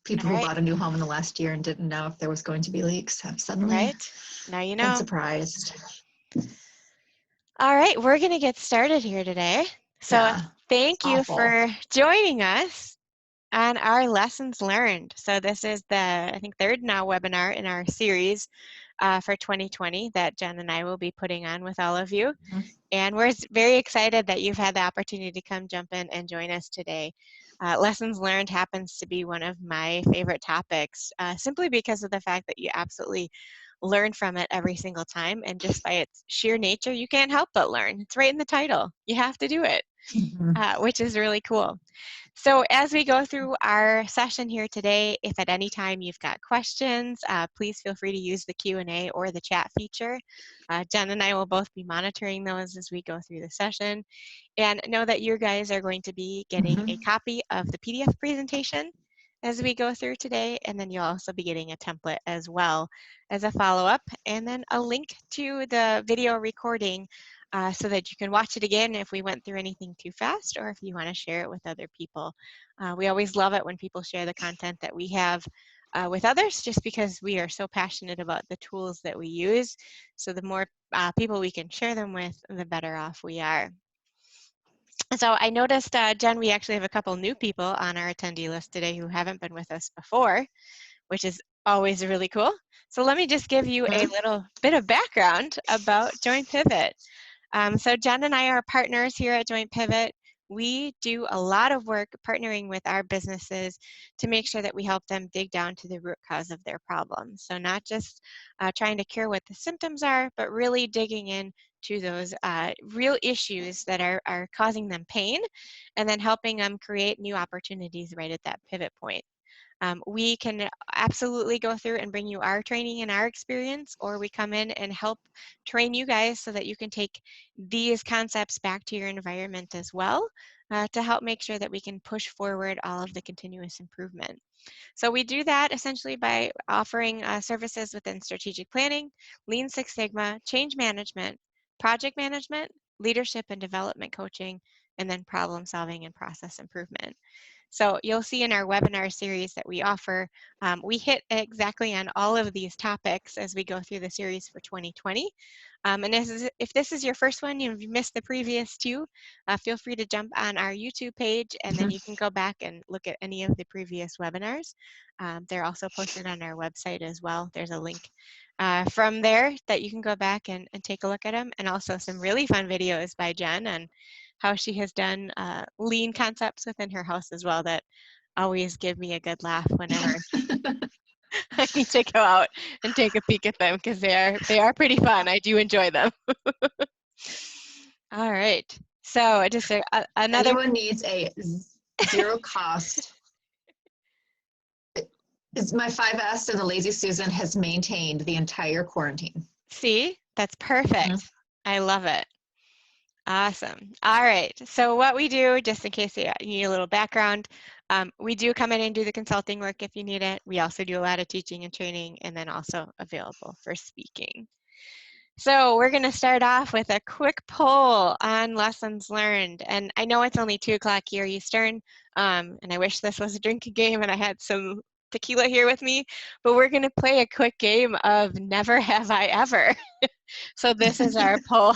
People All who right. bought a new home in the last year and didn't know if there was going to be leaks have suddenly Right. Now you been know. surprised. All right, we're going to get started here today. So Yeah, it's thank you awful. for joining us on our lessons learned. So this is the, I think, third now webinar in our series for 2020 that Jen and I will be putting on with all of you. And we're very excited that you've had the opportunity to come jump in and join us today. Lessons learned happens to be one of my favorite topics, simply because of the fact that you absolutely learn from it every single time. And just by its sheer nature, you can't help but learn. It's right in the title. You have to do it, which is really cool. So as we go through our session here today, if at any time you've got questions, please feel free to use the Q&A or the chat feature. Jen and I will both be monitoring those as we go through the session. And know that you guys are going to be getting a copy of the PDF presentation as we go through today, and then you'll also be getting a template as well as a follow-up, and then a link to the video recording so that you can watch it again if we went through anything too fast, or if you want to share it with other people. We always love it when people share the content that we have with others, just because we are so passionate about the tools that we use. So the more people we can share them with, the better off we are. So I noticed, Jen, we actually have a couple new people on our attendee list today who haven't been with us before, which is always really cool. So let me just give you a little bit of background about JointPivot. So Jen and I are partners here at JointPivot. We do a lot of work partnering with our businesses to make sure that we help them dig down to the root cause of their problems. So not just trying to cure what the symptoms are, but really digging in to those real issues that are causing them pain, and then helping them create new opportunities right at that pivot point. We can absolutely go through and bring you our training and our experience, or we come in and help train you guys so that you can take these concepts back to your environment as well, to help make sure that we can push forward all of the continuous improvement. So we do that essentially by offering services within strategic planning, Lean Six Sigma, change management, project management, leadership and development coaching, and then problem solving and process improvement. So you'll see in our webinar series that we offer, we hit exactly on all of these topics as we go through the series for 2020. And if this is your first one, you've missed the previous two, feel free to jump on our YouTube page, and then you can go back and look at any of the previous webinars. They're also posted on our website as well. There's a link from there that you can go back and take a look at them, and also some really fun videos by Jen on how she has done lean concepts within her house as well that always give me a good laugh whenever I need to go out and take a peek at them, because they are pretty fun. I do enjoy them. All right. So just another. Anyone needs a zero cost. It's my 5S and the Lazy Susan has maintained the entire quarantine. See, that's perfect. I love it. Awesome. All right. So what we do, just in case you need a little background, we do come in and do the consulting work if you need it. We also do a lot of teaching and training, and then also available for speaking. So we're going to start off with a quick poll on lessons learned. And I know it's only 2 o'clock here Eastern, and I wish this was a drinking game and I had some tequila here with me, but we're going to play a quick game of Never Have I Ever. So this is our poll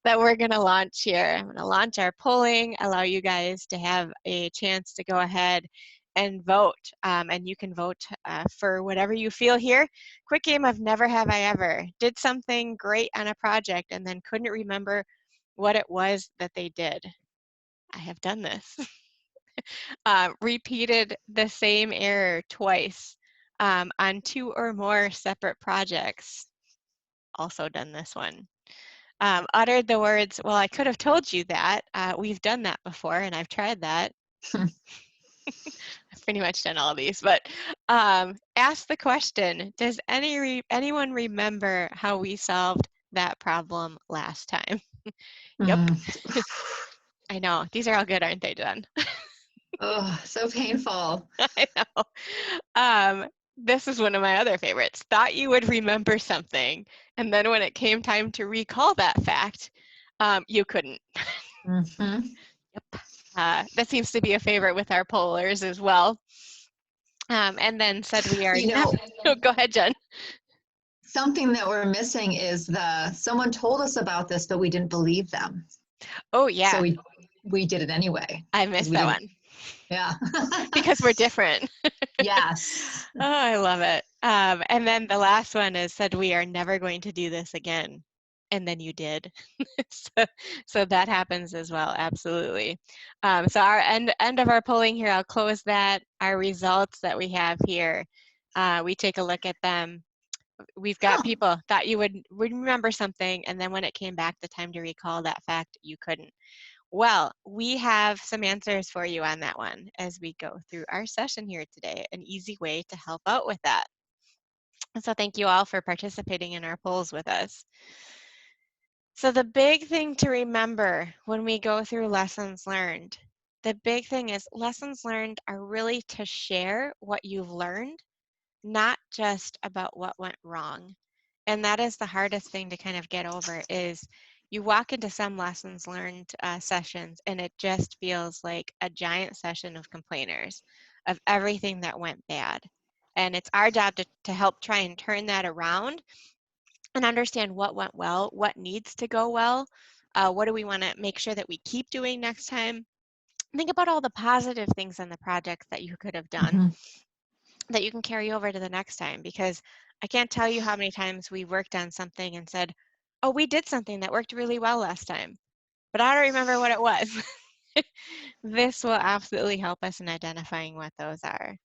that we're going to launch here. I'm going to launch our polling, allow you guys to have a chance to go ahead and vote. And you can vote for whatever you feel here. Quick game of Never Have I Ever. Did something great on a project and then couldn't remember what it was that they did. I have done this. Repeated the same error twice on 2 or more separate projects. Also done this one. Uttered the words, well, I could have told you that. We've done that before, and I've tried that. I've pretty much done all of these, but ask the question, does anyone remember how we solved that problem last time? Yep. I know. These are all good, aren't they, Jen? Oh, so painful. I know. This is one of my other favorites. Thought you would remember something, and then when it came time to recall that fact, you couldn't. Yep. That seems to be a favorite with our pollers as well. And then said we are You never, know, oh, go ahead, Jen. something that we're missing is someone told us about this, but we didn't believe them. Oh So yeah, we did it anyway I because missed we that didn't. one Yeah. because we're different. Yes. Oh, I love it. And then the last one is said we are never going to do this again. And then you did. so, so that happens as well, absolutely. So our end of our polling here, I'll close that. Our results that we have here, we take a look at them. We've got Huh. people thought you would remember something, and then when it came back the time to recall that fact, you couldn't. Well, we have some answers for you on that one as we go through our session here today, an easy way to help out with that. So thank you all for participating in our polls with us. So the big thing to remember when we go through lessons learned, the big thing is lessons learned are really to share what you've learned, not just about what went wrong. And that is the hardest thing to kind of get over is you walk into some lessons learned sessions and it just feels like a giant session of complainers of everything that went bad. And it's our job to help try and turn that around and understand what went well, what needs to go well, what do we want to make sure that we keep doing next time. Think about all the positive things in the projects that you could have done Mm-hmm. that you can carry over to the next time, because I can't tell you how many times we worked on something and said, oh, we did something that worked really well last time, but I don't remember what it was. This will absolutely help us in identifying what those are.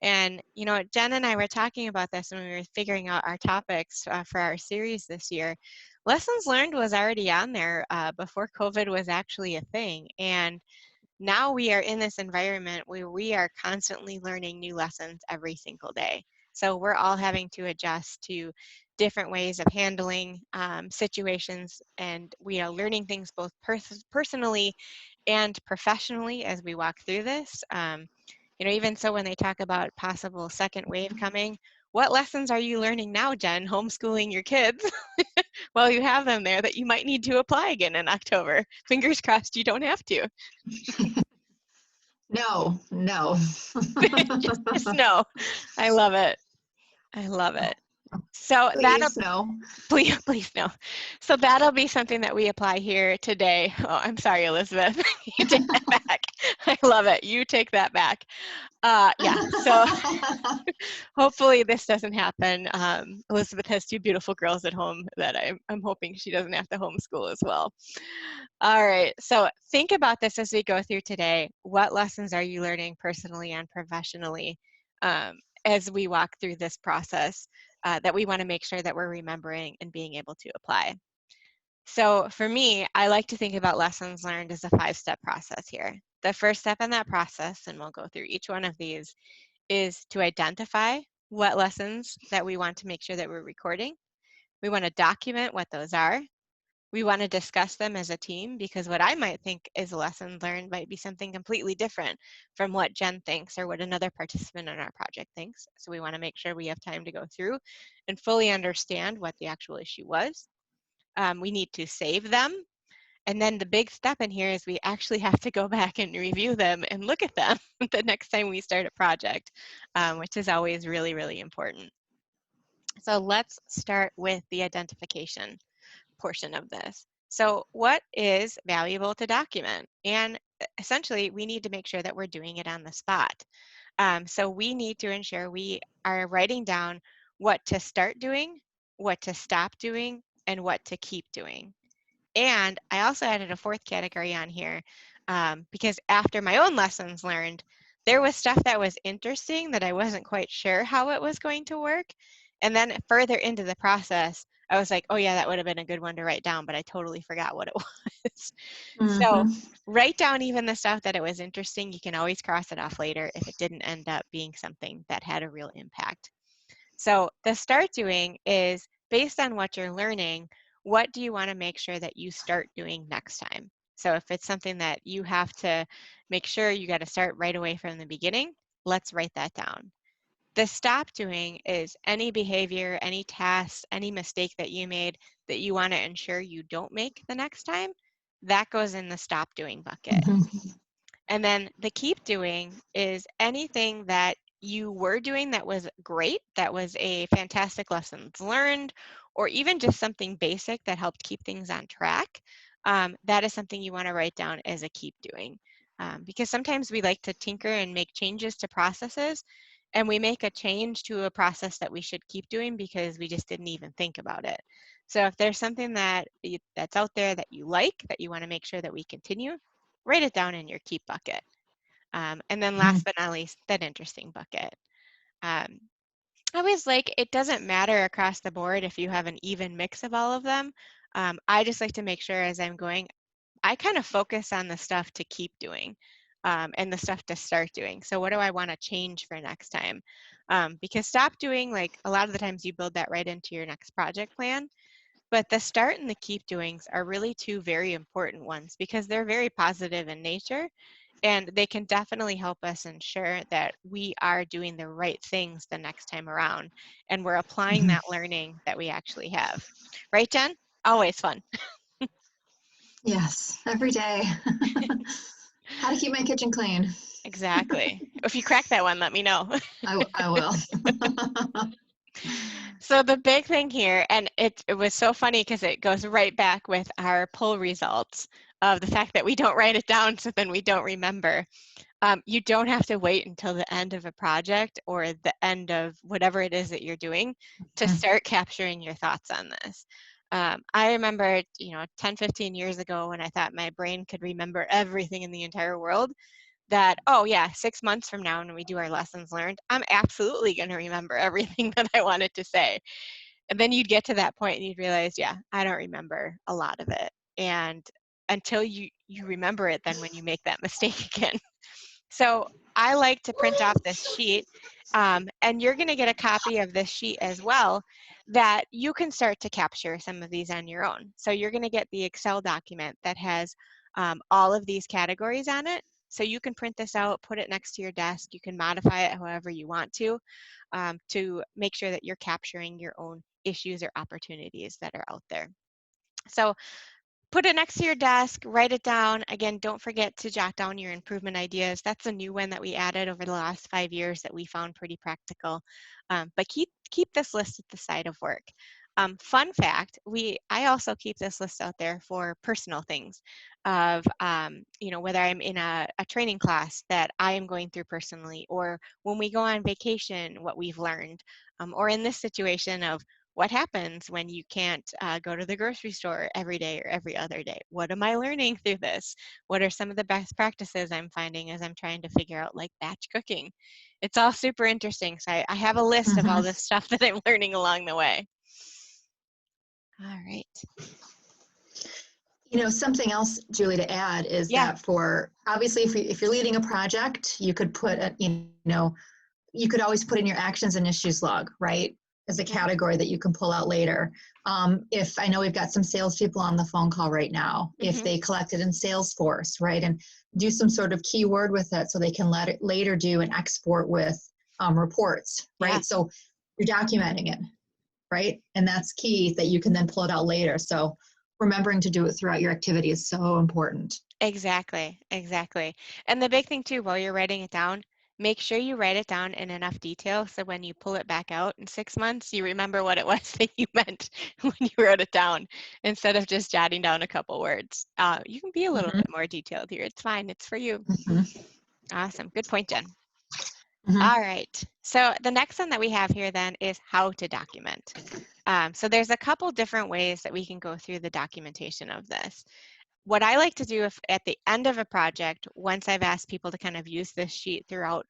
And, you know, Jen and I were talking about this when we were figuring out our topics for our series this year. Lessons learned was already on there before COVID was actually a thing. And now we are in this environment where we are constantly learning new lessons every single day. So we're all having to adjust to different ways of handling situations, and we are learning things both personally and professionally as we walk through this. You know, even so when they talk about possible second wave coming, what lessons are you learning now, Jen, homeschooling your kids while you have them there that you might need to apply again in October? Fingers crossed you don't have to. No, no. Just no. I love it. I love it. So that'll Please, no. please no. So that'll be something that we apply here today. Oh, I'm sorry, Elizabeth. You take that back. I love it. You take that back. Yeah. So hopefully this doesn't happen. Elizabeth has two beautiful girls at home that I'm hoping she doesn't have to homeschool as well. All right, so think about this as we go through today. What lessons are you learning personally and professionally as we walk through this process that we want to make sure that we're remembering and being able to apply? So for me, I like to think about lessons learned as a 5-step process here. The first step in that process, and we'll go through each one of these, is to identify what lessons that we want to make sure that we're recording. We want to document what those are. We want to discuss them as a team, because what I might think is a lesson learned might be something completely different from what Jen thinks or what another participant in our project thinks. So we want to make sure we have time to go through and fully understand what the actual issue was. We need to save them. And then the big step in here is we actually have to go back and review them and look at them the next time we start a project, which is always really, really important. So let's start with the identification portion of this. So what is valuable to document? And essentially, we need to make sure that we're doing it on the spot. So we need to ensure we are writing down what to start doing, what to stop doing, and what to keep doing. And I also added a 4th category on here because after my own lessons learned, there was stuff that was interesting that I wasn't quite sure how it was going to work. And then further into the process, I was like, oh yeah, that would have been a good one to write down, but I totally forgot what it was. So Mm-hmm. write down even the stuff that it was interesting. You can always cross it off later if it didn't end up being something that had a real impact. So the start doing is based on what you're learning, what do you want to make sure that you start doing next time? So if it's something that you have to make sure you got to start right away from the beginning, let's write that down. The stop doing is any behavior, any task, any mistake that you made that you want to ensure you don't make the next time. That goes in the stop doing bucket. Mm-hmm. And then the keep doing is anything that you were doing that was great, that was a fantastic lessons learned, or even just something basic that helped keep things on track, that is something you want to write down as a keep doing. Because sometimes we like to tinker and make changes to processes, and we make a change to a process that we should keep doing because we just didn't even think about it. So if there's something that's out there that you like, that you want to make sure that we continue, write it down in your keep bucket. And then Mhm. last but not least, that interesting bucket. Um, I always like, it doesn't matter across the board if you have an even mix of all of them. I just like to make sure as I'm going, I kind of focus on the stuff to keep doing, and the stuff to start doing. So what do I want to change for next time? Because stop doing, like a lot of the times you build that right into your next project plan. But the start and the keep doings are really two very important ones because they're very positive in nature, and they can definitely help us ensure that we are doing the right things the next time around and we're applying Mhm. that learning that we actually have. Right, Jen? Always fun. Yes, every day. How to keep my kitchen clean. Exactly. If you crack that one, let me know. I will. So the big thing here, and it was so funny because it goes right back with our poll results of the fact that we don't write it down, so then we don't remember. You don't have to wait until the end of a project or the end of whatever it is that you're doing to Mhm. start capturing your thoughts on this. I remember, 10, 15 years ago when I thought my brain could remember everything in the entire world, that, oh yeah, 6 months from now when we do our lessons learned, I'm absolutely going to remember everything that I wanted to say. And then you'd get to that point and you'd realize, yeah, I don't remember a lot of it. And until you remember it, then when you make that mistake again. So I like to print off this sheet, and you're going to get a copy of this sheet as well that you can start to capture some of these on your own. So you're going to get the Excel document that has all of these categories on it. So you can print this out, put it next to your desk. You can modify it however you want to make sure that you're capturing your own issues or opportunities that are out there. So put it next to your desk, write it down. Again, don't forget to jot down your improvement ideas. That's a new one that we added over the last 5 years that we found pretty practical. But keep this list at the side of work. Fun fact, I also keep this list out there for personal things of, whether I'm in a training class that I am going through personally, or when we go on vacation, what we've learned, or in this situation of what happens when you can't go to the grocery store every day or every other day? What am I learning through this? What are some of the best practices I'm finding as I'm trying to figure out like batch cooking? It's all super interesting. So I have a list of all Mhm. this stuff that I'm learning along the way. All right. Something else, Julie, to add is Yeah. that for obviously, if you're leading a project, you could put you could always put in your actions and issues log, right? As a Mhm. category that you can pull out later. If I know we've got some salespeople on the phone call right now, if Mhm. they collected in Salesforce, right, and do some sort of keyword with it so they can let it later do an export with reports, Yeah. right? So you're documenting it, right? And that's key that you can then pull it out later. So remembering to do it throughout your activity is so important. Exactly, exactly. And the big thing too, while you're writing it down, make sure you write it down in enough detail so when you pull it back out in 6 months, you remember what it was that you meant when you wrote it down instead of just jotting down a couple words. You can be a little Mm-hmm. bit more detailed here. It's fine. It's for you. Mm-hmm. Awesome. Good point, Jen. Mm-hmm. All right. So the next one that we have here then is how to document. So there's a couple different ways that we can go through the documentation of this. What I like to do if at the end of a project, once I've asked people to kind of use this sheet throughout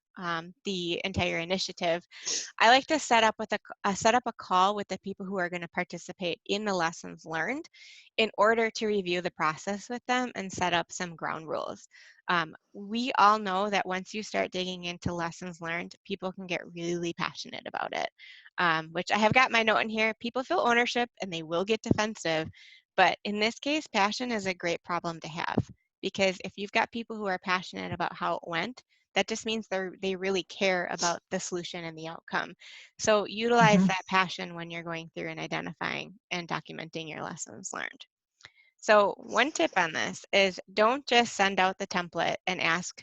the entire initiative, I like to set up a call with the people who are going to participate in the lessons learned in order to review the process with them and set up some ground rules. We all know that once you start digging into lessons learned, people can get really passionate about it, which I have got my note in here. People feel ownership and they will get defensive. But in this case, passion is a great problem to have because if you've got people who are passionate about how it went, that just means they really care about the solution and the outcome. So utilize Mm-hmm. that passion when you're going through and identifying and documenting your lessons learned. So one tip on this is don't just send out the template and ask,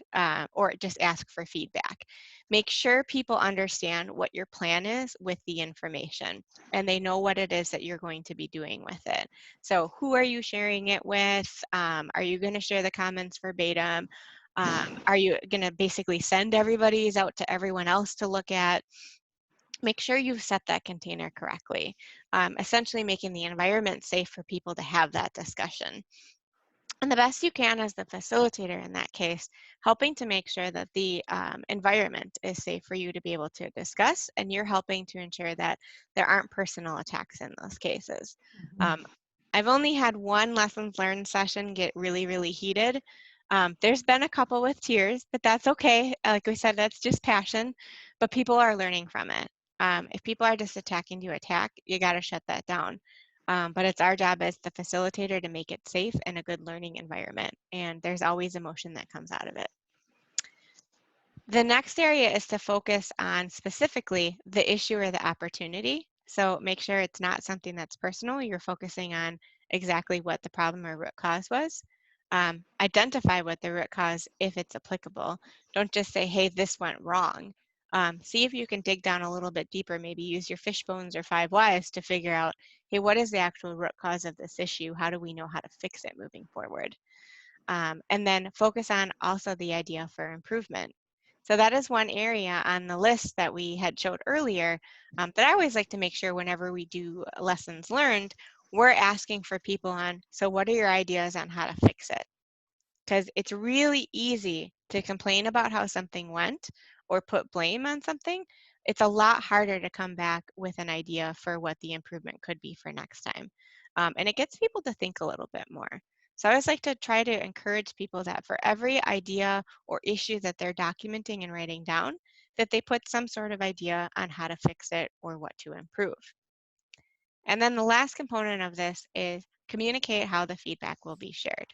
or just ask for feedback. Make sure people understand what your plan is with the information and they know what it is that you're going to be doing with it. So who are you sharing it with? Are you going to share the comments verbatim? Are you going to basically send everybody's out to everyone else to look at? Make sure you've set that container correctly, essentially making the environment safe for people to have that discussion. And the best you can as the facilitator in that case, helping to make sure that the environment is safe for you to be able to discuss, and you're helping to ensure that there aren't personal attacks in those cases. Um, I've only had one lessons learned session get really, really heated. There's been a couple with tears, but that's okay. Like we said, that's just passion, but people are learning from it. If people are just attacking to attack, you got to shut that down. But it's our job as the facilitator to make it safe and a good learning environment. And there's always emotion that comes out of it. The next area is to focus on specifically the issue or the opportunity. So make sure it's not something that's personal. You're focusing on exactly what the problem or root cause was. Identify what the root cause, if it's applicable. Don't just say, hey, this went wrong. See if you can dig down a little bit deeper, maybe use your fish bones or 5 whys to figure out, hey, what is the actual root cause of this issue? How do we know how to fix it moving forward? And then focus on also the idea for improvement. So that is one area on the list that we had showed earlier that I always like to make sure whenever we do lessons learned, we're asking for people on, so what are your ideas on how to fix it? Because it's really easy to complain about how something went or put blame on something. It's a lot harder to come back with an idea for what the improvement could be for next time. And it gets people to think a little bit more. So I always like to try to encourage people that for every idea or issue that they're documenting and writing down, that they put some sort of idea on how to fix it or what to improve. And then the last component of this is communicate how the feedback will be shared.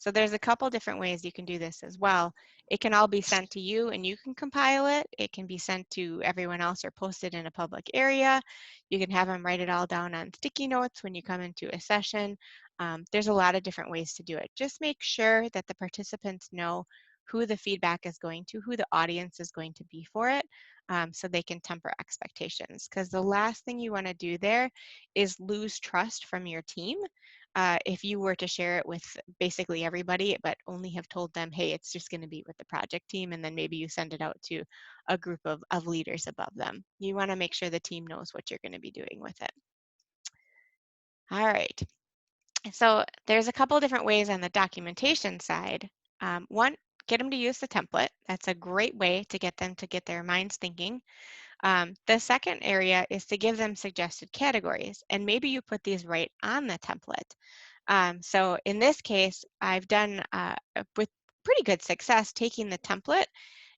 So there's a couple different ways you can do this as well. It can all be sent to you and you can compile it. It can be sent to everyone else or posted in a public area. You can have them write it all down on sticky notes when you come into a session. There's a lot of different ways to do it. Just make sure that the participants know who the feedback is going to, who the audience is going to be for it, so they can temper expectations. Because the last thing you want to do there is lose trust from your team. If you were to share it with basically everybody, but only have told them, hey, it's just going to be with the project team, and then maybe you send it out to a group of leaders above them. You want to make sure the team knows what you're going to be doing with it. All right. So there's a couple different ways on the documentation side. One, get them to use the template. That's a great way to get them to get their minds thinking. The second area is to give them suggested categories, and maybe you put these right on the template. So in this case, I've done with pretty good success taking the template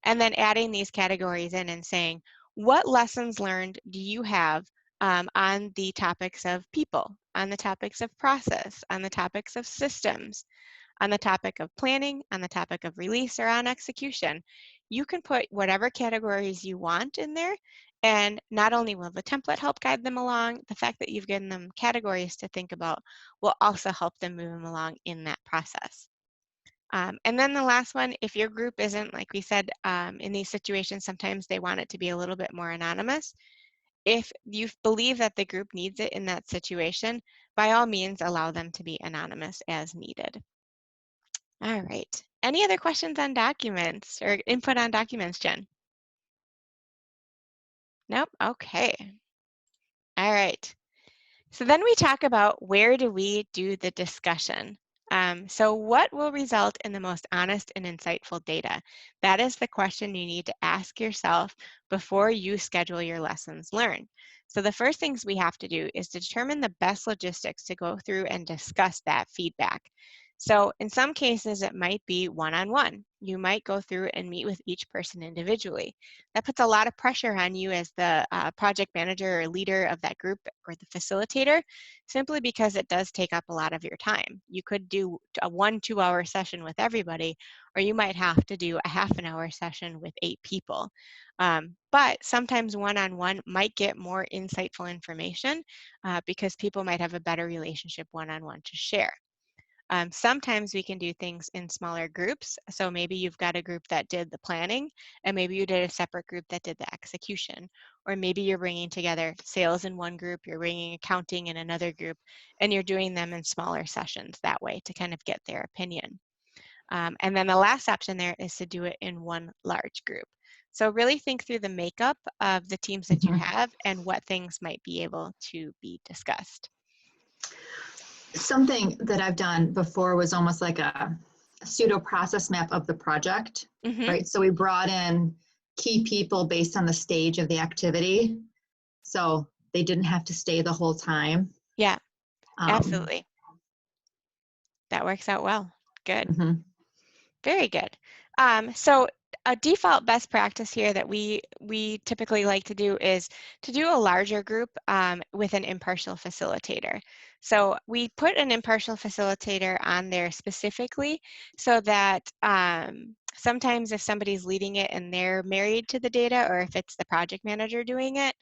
and then adding these categories in and saying, what lessons learned do you have on the topics of people, on the topics of process, on the topics of systems, on the topic of planning, on the topic of release, or on execution? You can put whatever categories you want in there, and not only will the template help guide them along, the fact that you've given them categories to think about will also help them move them along in that process. And then the last one, if your group isn't, like we said, in these situations, sometimes they want it to be a little bit more anonymous. If you believe that the group needs it in that situation, by all means, allow them to be anonymous as needed. All right. Any other questions on documents or input on documents, Jen? Nope. Okay. All right. So then we talk about where do we do the discussion? So what will result in the most honest and insightful data? That is the question you need to ask yourself before you schedule your lessons learned. So the first things we have to do is determine the best logistics to go through and discuss that feedback. So in some cases, it might be one-on-one. You might go through and meet with each person individually. That puts a lot of pressure on you as the project manager or leader of that group or the facilitator, simply because it does take up a lot of your time. You could do a 1-2 hour session with everybody, or you might have to do a half an hour session with 8 people. But sometimes one-on-one might get more insightful information because people might have a better relationship one-on-one to share. Sometimes we can do things in smaller groups. So maybe you've got a group that did the planning, and maybe you did a separate group that did the execution. Or maybe you're bringing together sales in one group, you're bringing accounting in another group, and you're doing them in smaller sessions that way to kind of get their opinion. And then the last option there is to do it in one large group. So really think through the makeup of the teams that you have and what things might be able to be discussed. Something that I've done before was almost like a pseudo process map of the project, right? So we brought in key people based on the stage of the activity. So they didn't have to stay the whole time. Yeah, absolutely. That works out well. Good. Very good. So a default best practice here that we typically like to do is to do a larger group with an impartial facilitator. So we put an impartial facilitator on there specifically so that sometimes if somebody's leading it and they're married to the data, or if it's the project manager doing it,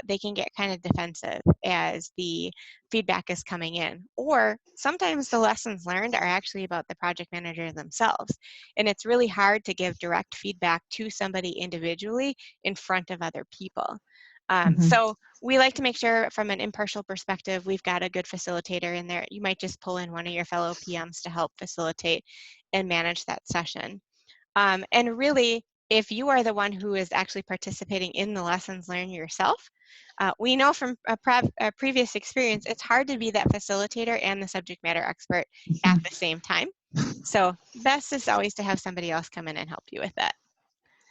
they can get kind of defensive as the feedback is coming in. Or sometimes the lessons learned are actually about the project manager themselves. And it's really hard to give direct feedback to somebody individually in front of other people. So we like to make sure from an impartial perspective, we've got a good facilitator in there. You might just pull in one of your fellow PMs to help facilitate and manage that session. And really, if you are the one who is actually participating in the lessons learned yourself, we know from a previous experience, it's hard to be that facilitator and the subject matter expert at the same time. So best is always to have somebody else come in and help you with that.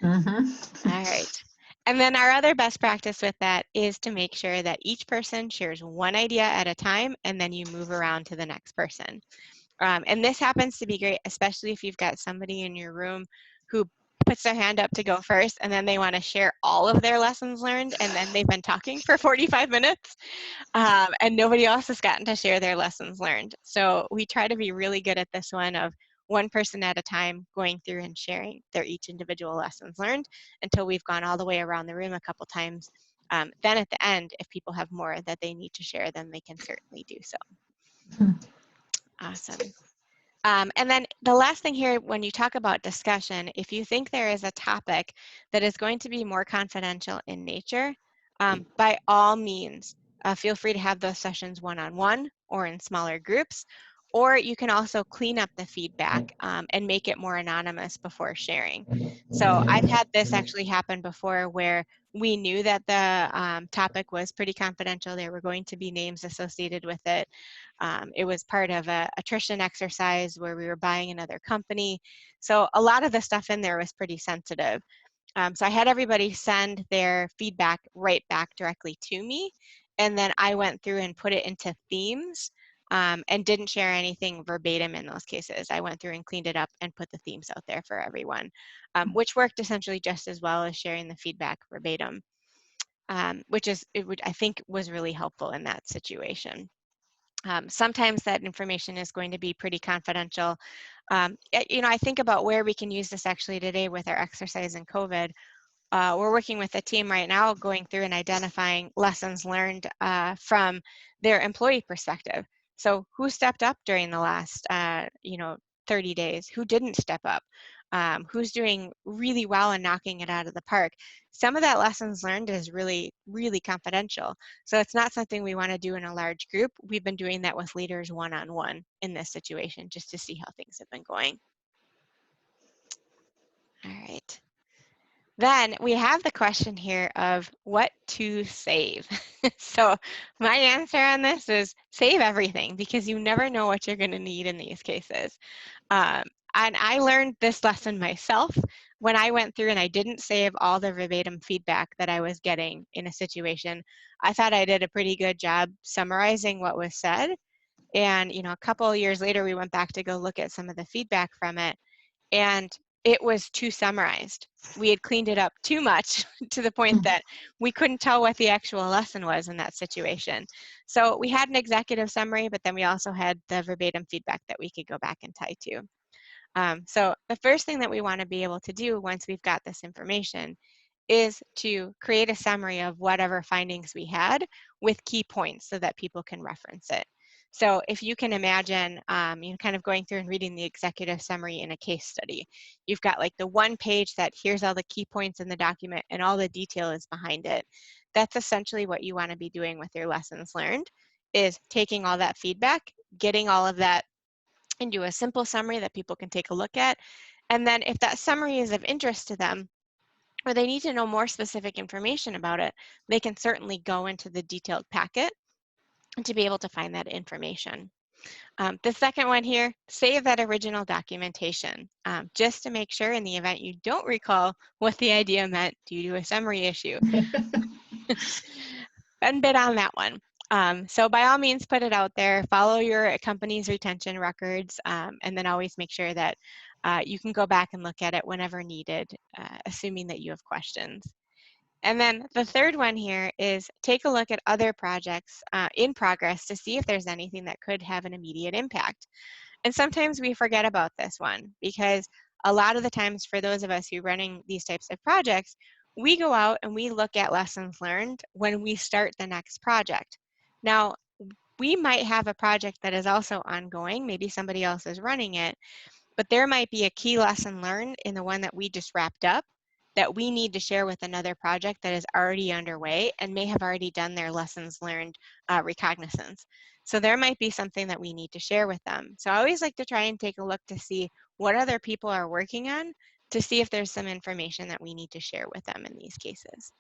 All right. And then our other best practice with that is to make sure that each person shares one idea at a time, and then you move around to the next person. And this happens to be great, especially if you've got somebody in your room who puts their hand up to go first, and then they want to share all of their lessons learned, and then they've been talking for 45 minutes, and nobody else has gotten to share their lessons learned. So we try to be really good at this one of one person at a time going through and sharing their each individual lessons learned until we've gone all the way around the room a couple times. Then at the end, if people have more that they need to share, then they can certainly do so. Awesome. And then the last thing here, when you talk about discussion, if you think there is a topic that is going to be more confidential in nature, by all means, feel free to have those sessions one-on-one or in smaller groups, or you can also clean up the feedback and make it more anonymous before sharing. So I've had this actually happen before where we knew that the topic was pretty confidential. There were going to be names associated with it. It was part of a attrition exercise where we were buying another company. So a lot of the stuff in there was pretty sensitive. So I had everybody send their feedback right back directly to me. And then I went through and put it into themes and didn't share anything verbatim in those cases. I went through and cleaned it up and put the themes out there for everyone, which worked essentially just as well as sharing the feedback verbatim, which I think was really helpful in that situation. Sometimes that information is going to be pretty confidential. I think about where we can use this actually today with our exercise in COVID. We're working with a team right now going through and identifying lessons learned from their employee perspective. So who stepped up during the last 30 days? Who didn't step up? Who's doing really well and knocking it out of the park? Some of that lessons learned is really, really confidential. So it's not something we want to do in a large group. We've been doing that with leaders one-on-one in this situation just to see how things have been going. All right. Then we have the question here of what to save. So my answer on this is save everything, because you never know what you're going to need in these cases. And I learned this lesson myself when I went through and I didn't save all the verbatim feedback that I was getting in a situation. I thought I did a pretty good job summarizing what was said. And, a couple of years later, we went back to go look at some of the feedback from it, and it was too summarized. We had cleaned it up too much to the point that we couldn't tell what the actual lesson was in that situation. So we had an executive summary, but then we also had the verbatim feedback that we could go back and tie to. So the first thing that we want to be able to do once we've got this information is to create a summary of whatever findings we had with key points so that people can reference it. So if you can imagine, kind of going through and reading the executive summary in a case study, you've got like the one page that here's all the key points in the document and all the detail is behind it. That's essentially what you want to be doing with your lessons learned, is taking all that feedback, getting all of that into a simple summary that people can take a look at. And then if that summary is of interest to them, or they need to know more specific information about it, they can certainly go into the detailed packet to be able to find that information. The second one here, save that original documentation, just to make sure in the event you don't recall what the idea meant due to a summary issue. Fun bit on that one. So by all means, put it out there, follow your company's retention records, and then always make sure that you can go back and look at it whenever needed, assuming that you have questions. And then the third one here is take a look at other projects in progress to see if there's anything that could have an immediate impact. And sometimes we forget about this one, because a lot of the times for those of us who are running these types of projects, we go out and we look at lessons learned when we start the next project. Now, we might have a project that is also ongoing, maybe somebody else is running it, but there might be a key lesson learned in the one that we just wrapped up that we need to share with another project that is already underway and may have already done their lessons learned recognizance. So there might be something that we need to share with them. So I always like to try and take a look to see what other people are working on, to see if there's some information that we need to share with them in these cases.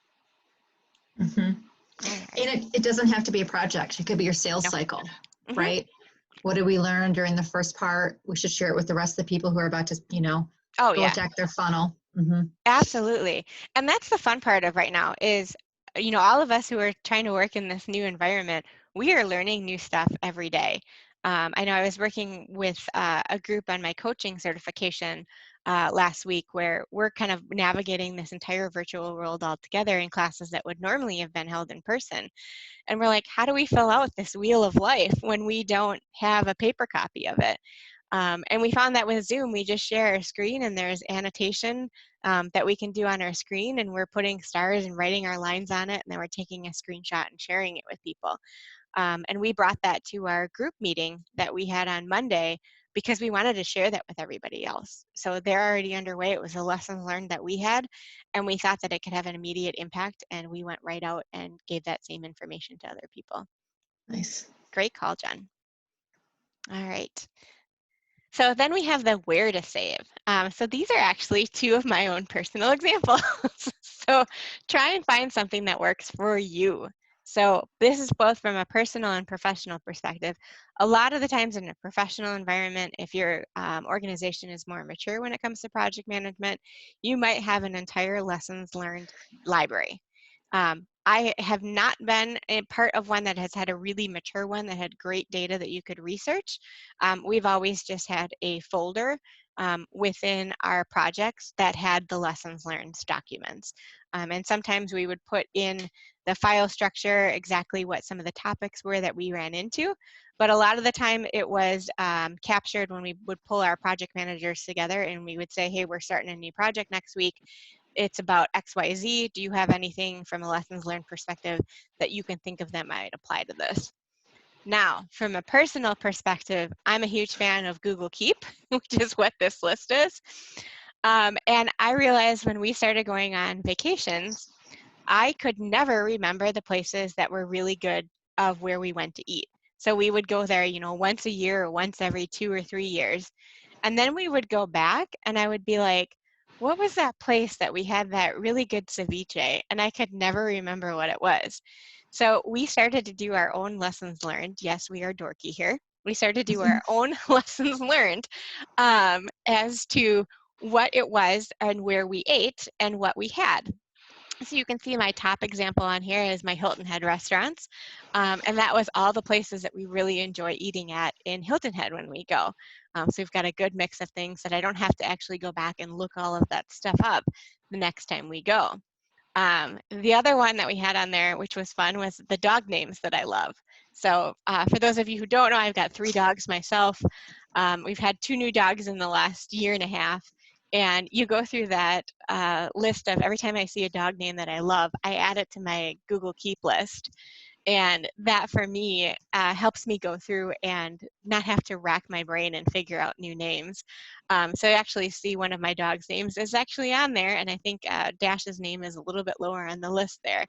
Mm-hmm. All right. And it doesn't have to be a project. It could be your sales cycle, right? What did we learn during the first part? We should share it with the rest of the people who are about to, go attack their funnel. Absolutely. And that's the fun part of right now is, all of us who are trying to work in this new environment, we are learning new stuff every day. I know I was working with a group on my coaching certification last week, where we're kind of navigating this entire virtual world all together in classes that would normally have been held in person. And we're like, how do we fill out this wheel of life when we don't have a paper copy of it? And we found that with Zoom, we just share our screen and there's annotation that we can do on our screen, and we're putting stars and writing our lines on it, and then we're taking a screenshot and sharing it with people. And we brought that to our group meeting that we had on Monday because we wanted to share that with everybody else. So they're already underway. It was a lesson learned that we had, and we thought that it could have an immediate impact, and we went right out and gave that same information to other people. Nice. Great call, Jen. All right. So then we have the where to save. So these are actually two of my own personal examples. So try and find something that works for you. So this is both from a personal and professional perspective. A lot of the times in a professional environment, if your organization is more mature when it comes to project management, you might have an entire lessons learned library. I have not been a part of one that has had a really mature one that had great data that you could research. We've always just had a folder within our projects that had the lessons learned documents. And sometimes we would put in the file structure exactly what some of the topics were that we ran into. But a lot of the time it was captured when we would pull our project managers together and we would say, hey, we're starting a new project next week. It's about XYZ. Do you have anything from a lessons learned perspective that you can think of that might apply to this? Now, from a personal perspective, I'm a huge fan of Google Keep, which is what this list is. And I realized when we started going on vacations, I could never remember the places that were really good of where we went to eat. So we would go there, once a year or once every 2 or 3 years. And then we would go back and I would be like, what was that place that we had that really good ceviche? And I could never remember what it was. So we started to do our own lessons learned. Yes, we are dorky here. We started to do our own lessons learned as to what it was and where we ate and what we had. So you can see my top example on here is my Hilton Head restaurants. And that was all the places that we really enjoy eating at in Hilton Head when we go. So we've got a good mix of things that I don't have to actually go back and look all of that stuff up the next time we go. The other one that we had on there, which was fun, was the dog names that I love. So for those of you who don't know, I've got 3 dogs myself. We've had 2 new dogs in the last year and a half. And you go through that list of every time I see a dog name that I love, I add it to my Google Keep list. And that for me helps me go through and not have to rack my brain and figure out new names. So I actually see one of my dog's names is actually on there, and I think Dash's name is a little bit lower on the list there.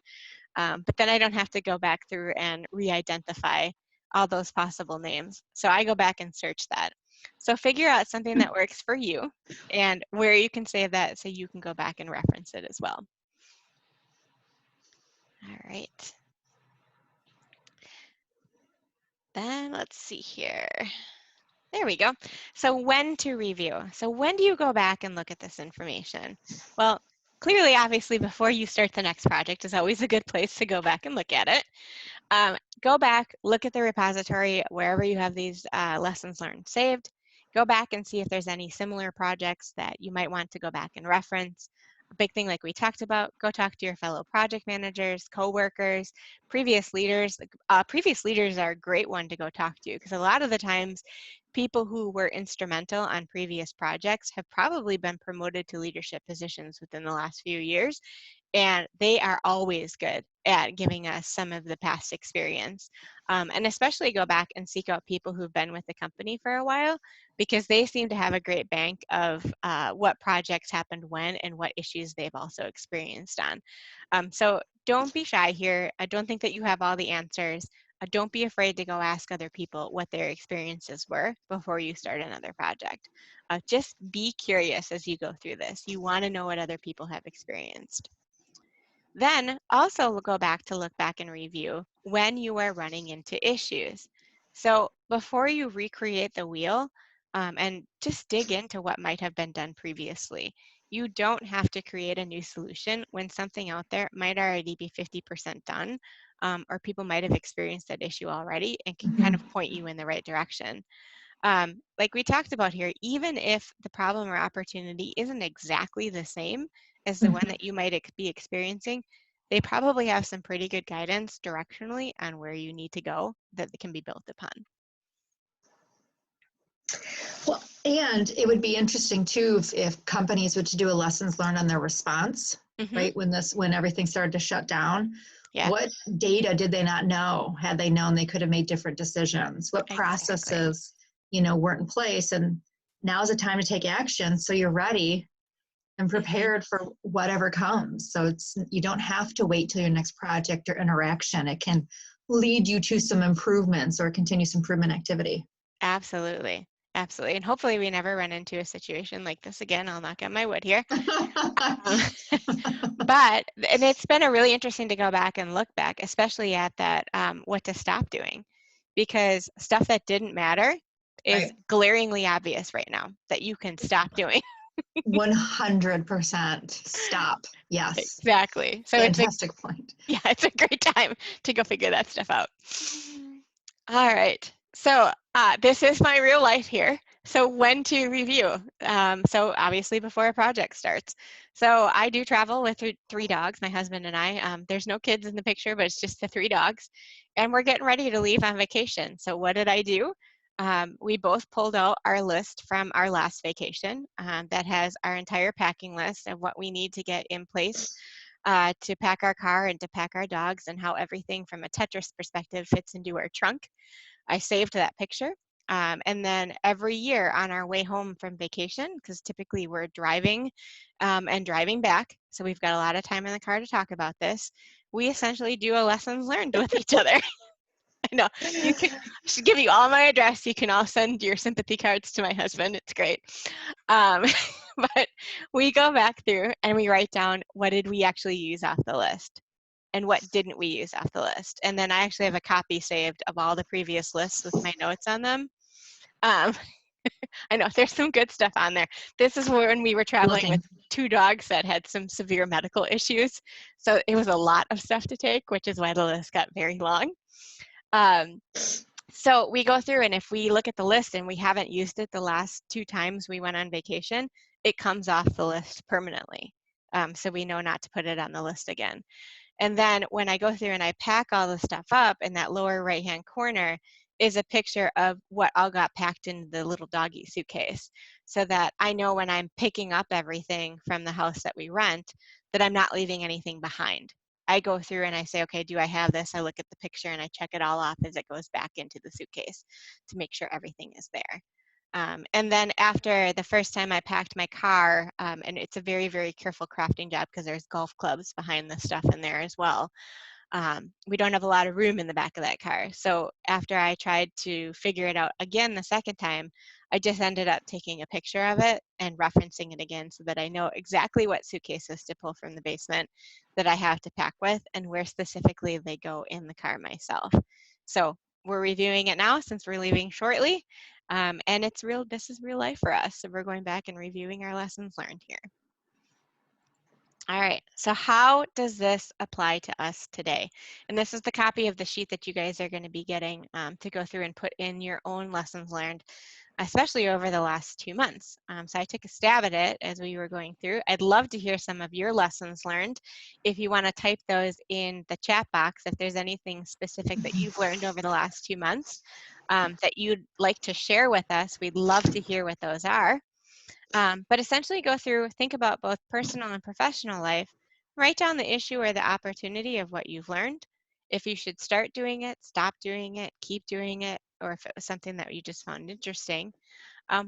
But then I don't have to go back through and re-identify all those possible names. So I go back and search that. So figure out something that works for you and where you can save that so you can go back and reference it as well. All right. Then let's see here. There we go. So when to review. So when do you go back and look at this information? Well, clearly, obviously, before you start the next project is always a good place to go back and look at it. Go back, look at the repository wherever you have these lessons learned saved. Go back and see if there's any similar projects that you might want to go back and reference. A big thing like we talked about, go talk to your fellow project managers, co-workers, previous leaders. Previous leaders are a great one to go talk to because a lot of the times people who were instrumental on previous projects have probably been promoted to leadership positions within the last few years, and they are always good at giving us some of the past experience. And especially go back and seek out people who've been with the company for a while, because they seem to have a great bank of what projects happened when and what issues they've also experienced on. So don't be shy here. I don't think that you have all the answers. Don't be afraid to go ask other people what their experiences were before you start another project. Just be curious as you go through this. You want to know what other people have experienced. Then also go back to look back and review when you are running into issues. So before you recreate the wheel, and just dig into what might have been done previously. You don't have to create a new solution when something out there might already be 50% done, or people might have experienced that issue already and can kind of point you in the right direction. Like we talked about here, even if the problem or opportunity isn't exactly the same as the one that you might be experiencing, they probably have some pretty good guidance directionally on where you need to go that can be built upon. Well, and it would be interesting too if companies would do a lessons learned on their response, right? When everything started to shut down, what data did they not know? Had they known, they could have made different decisions. What processes, weren't in place, and now's the time to take action so you're ready and prepared for whatever comes. So you don't have to wait till your next project or interaction. It can lead you to some improvements or continuous improvement activity. Absolutely. Absolutely. And hopefully we never run into a situation like this again. I'll knock on my wood here. But, and it's been a really interesting to go back and look back, especially at that, what to stop doing, because stuff that didn't matter is glaringly obvious right now that you can stop doing. 100% stop. Yes. Exactly. So fantastic point. Yeah, it's a great time to go figure that stuff out. All right. So this is my real life here. So when to review? So obviously before a project starts. So I do travel with three dogs, my husband and I. There's no kids in the picture, but it's just the three dogs. And we're getting ready to leave on vacation. So what did I do? We both pulled out our list from our last vacation that has our entire packing list of what we need to get in place to pack our car and to pack our dogs, and how everything from a Tetris perspective fits into our trunk. I saved that picture. And then every year on our way home from vacation, because typically we're driving and driving back, so we've got a lot of time in the car to talk about this, we essentially do a lessons learned with each other. I know. I should give you all my address. You can all send your sympathy cards to my husband. It's great. But we go back through and we write down what did we actually use off the list and what didn't we use off the list. And then I actually have a copy saved of all the previous lists with my notes on them. I know there's some good stuff on there. This is when we were traveling with two dogs that had some severe medical issues. So it was a lot of stuff to take, which is why the list got very long. So we go through, and if we look at the list and we haven't used it the last 2 times we went on vacation, it comes off the list permanently. So we know not to put it on the list again. And then when I go through and I pack all the stuff up, in that lower right-hand corner is a picture of what all got packed in the little doggy suitcase, so that I know when I'm picking up everything from the house that we rent, that I'm not leaving anything behind. I go through and I say, okay, do I have this? I look at the picture and I check it all off as it goes back into the suitcase to make sure everything is there. And then after the first time I packed my car, and it's a very, very careful crafting job because there's golf clubs behind the stuff in there as well. We don't have a lot of room in the back of that car. So after I tried to figure it out again the second time, I just ended up taking a picture of it and referencing it again so that I know exactly what suitcases to pull from the basement that I have to pack with and where specifically they go in the car myself. So we're reviewing it now since we're leaving shortly. And this is real life for us. So we're going back and reviewing our lessons learned here. All right, so how does this apply to us today? And this is the copy of the sheet that you guys are going to be getting to go through and put in your own lessons learned, especially over the last 2 months. So I took a stab at it as we were going through. I'd love to hear some of your lessons learned. If you want to type those in the chat box, if there's anything specific that you've learned over the last 2 months that you'd like to share with us, we'd love to hear what those are. But essentially go through, think about both personal and professional life, write down the issue or the opportunity of what you've learned, if you should start doing it, stop doing it, keep doing it, or if it was something that you just found interesting,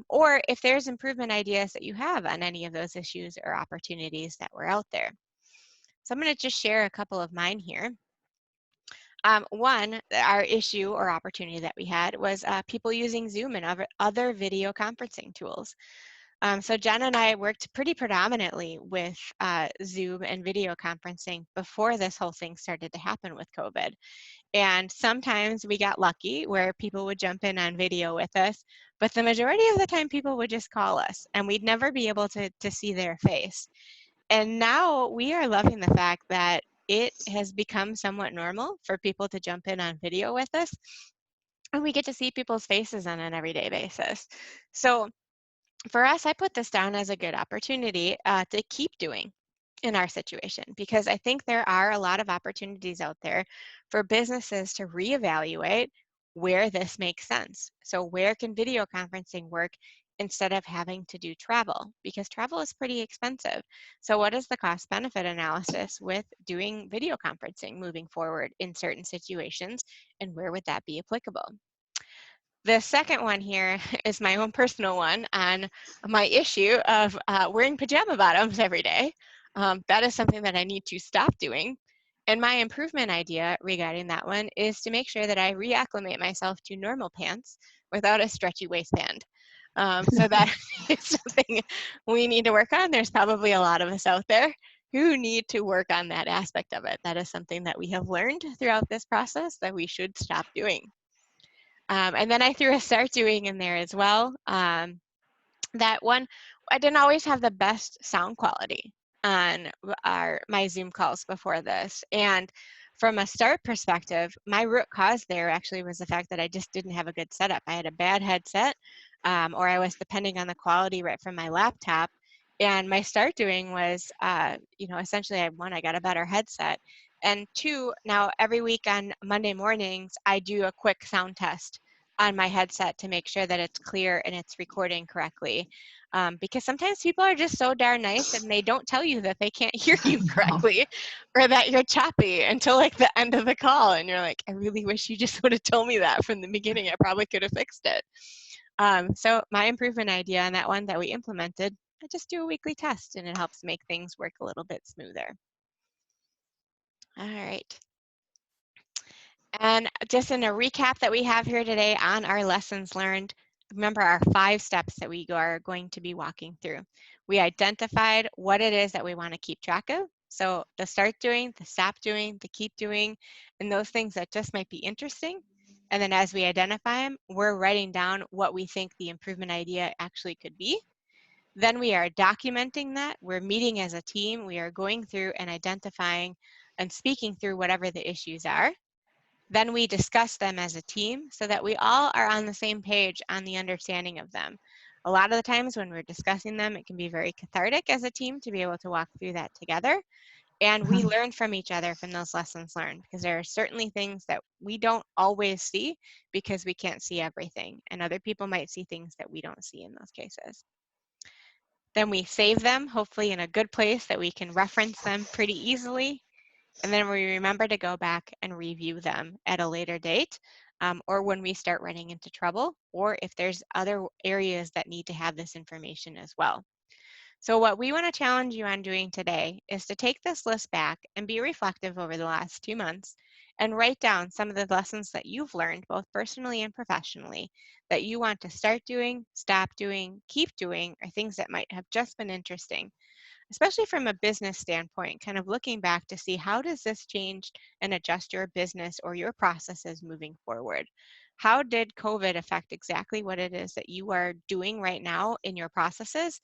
or if there's improvement ideas that you have on any of those issues or opportunities that were out there. So I'm going to just share a couple of mine here. One, our issue or opportunity that we had was people using Zoom and other video conferencing tools. So Jen and I worked pretty predominantly with Zoom and video conferencing before this whole thing started to happen with COVID. And sometimes we got lucky where people would jump in on video with us, but the majority of the time people would just call us and we'd never be able to see their face. And now we are loving the fact that it has become somewhat normal for people to jump in on video with us, and we get to see people's faces on an everyday basis. So for us, I put this down as a good opportunity to keep doing in our situation, because I think there are a lot of opportunities out there for businesses to reevaluate where this makes sense. So where can video conferencing work instead of having to do travel? Because travel is pretty expensive. So what is the cost benefit analysis with doing video conferencing moving forward in certain situations, and where would that be applicable? The second one here is my own personal one on my issue of wearing pajama bottoms every day. That is something that I need to stop doing. And my improvement idea regarding that one is to make sure that I reacclimate myself to normal pants without a stretchy waistband. So that is something we need to work on. There's probably a lot of us out there who need to work on that aspect of it. That is something that we have learned throughout this process that we should stop doing. And then I threw a start doing in there as well. That one, I didn't always have the best sound quality on my Zoom calls before this. And from a start perspective, my root cause there actually was the fact that I just didn't have a good setup. I had a bad headset, or I was depending on the quality right from my laptop. And my start doing was, essentially, I got a better headset. And two, now every week on Monday mornings, I do a quick sound test on my headset to make sure that it's clear and it's recording correctly. Because sometimes people are just so darn nice and they don't tell you that they can't hear you correctly or that you're choppy until like the end of the call. And you're like, I really wish you just would have told me that from the beginning. I probably could have fixed it. So my improvement idea on that one that we implemented, I just do a weekly test and it helps make things work a little bit smoother. All right. And just in a recap that we have here today on our lessons learned, remember our 5 steps that we are going to be walking through. We identified what it is that we want to keep track of. So the start doing, the stop doing, the keep doing, and those things that just might be interesting. And then as we identify them, we're writing down what we think the improvement idea actually could be. Then we are documenting that. We're meeting as a team. We are going through and identifying and speaking through whatever the issues are. Then we discuss them as a team so that we all are on the same page on the understanding of them. A lot of the times when we're discussing them, it can be very cathartic as a team to be able to walk through that together. And we learn from each other from those lessons learned, because there are certainly things that we don't always see because we can't see everything. And other people might see things that we don't see in those cases. Then we save them, hopefully in a good place that we can reference them pretty easily. And then we remember to go back and review them at a later date, or when we start running into trouble, or if there's other areas that need to have this information as well. So what we want to challenge you on doing today is to take this list back and be reflective over the last 2 months and write down some of the lessons that you've learned, both personally and professionally, that you want to start doing, stop doing, keep doing, or things that might have just been interesting, especially from a business standpoint, kind of looking back to see how does this change and adjust your business or your processes moving forward. How did COVID affect exactly what it is that you are doing right now in your processes,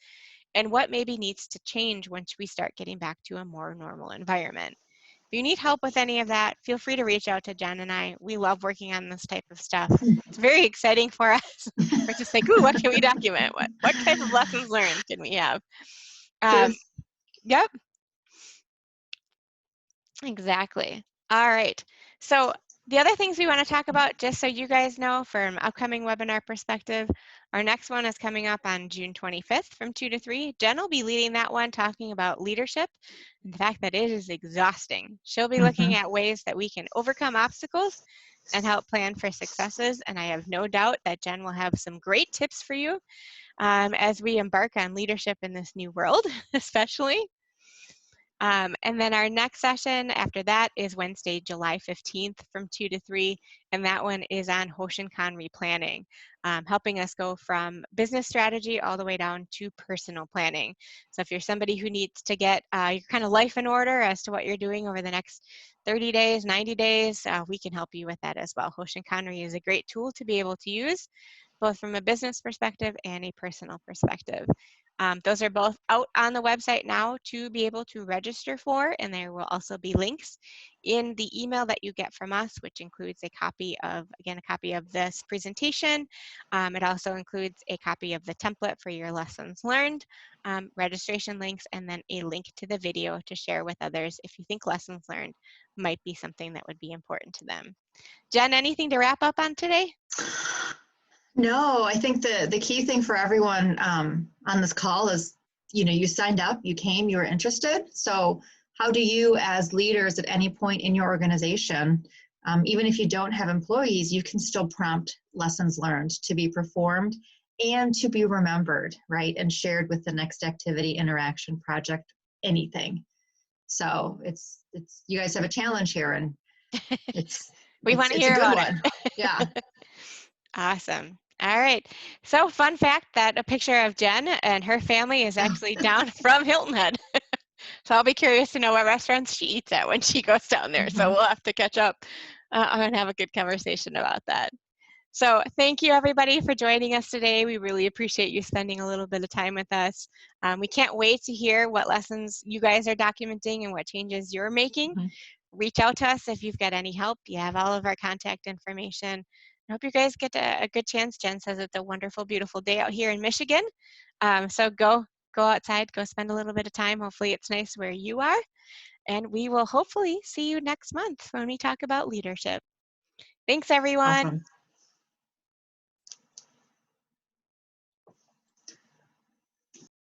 and what maybe needs to change once we start getting back to a more normal environment? If you need help with any of that, feel free to reach out to Jen and I. We love working on this type of stuff. It's very exciting for us. We're just like, ooh, what can we document? What type of lessons learned can we have? Yep, exactly. All right. So the other things we want to talk about, just so you guys know from upcoming webinar perspective, our next one is coming up on June 25th from 2 to 3. Jen will be leading that one, talking about leadership and the fact that it is exhausting. She'll be looking at ways that we can overcome obstacles and help plan for successes. And I have no doubt that Jen will have some great tips for you as we embark on leadership in this new world, especially. And then our next session after that is Wednesday, July 15th from 2 to 3. And that one is on Hoshinkan replanning, helping us go from business strategy all the way down to personal planning. So if you're somebody who needs to get your kind of life in order as to what you're doing over the next 30 days, 90 days, we can help you with that as well. Hoshinkan is a great tool to be able to use, both from a business perspective and a personal perspective. Those are both out on the website now to be able to register for, and there will also be links in the email that you get from us, which includes a copy of, again, a copy of this presentation. It also includes a copy of the template for your lessons learned, registration links, and then a link to the video to share with others if you think lessons learned might be something that would be important to them. Jen, anything to wrap up on today? No, I think the key thing for everyone on this call is, you signed up, you came, you were interested. So how do you as leaders at any point in your organization, even if you don't have employees, you can still prompt lessons learned to be performed and to be remembered, right? And shared with the next activity, interaction, project, anything. So it's you guys have a challenge here, and we want to hear a good about one. it. Yeah. Awesome. All right. So fun fact that a picture of Jen and her family is actually down from Hilton Head. So I'll be curious to know what restaurants she eats at when she goes down there. So we'll have to catch up and have a good conversation about that. So thank you everybody for joining us today. We really appreciate you spending a little bit of time with us. We can't wait to hear what lessons you guys are documenting and what changes you're making. Reach out to us if you've got any help. You have all of our contact information. I hope you guys get a good chance. Jen says it's a wonderful, beautiful day out here in Michigan. So go outside, go spend a little bit of time. Hopefully it's nice where you are. And we will hopefully see you next month when we talk about leadership. Thanks, everyone. Awesome.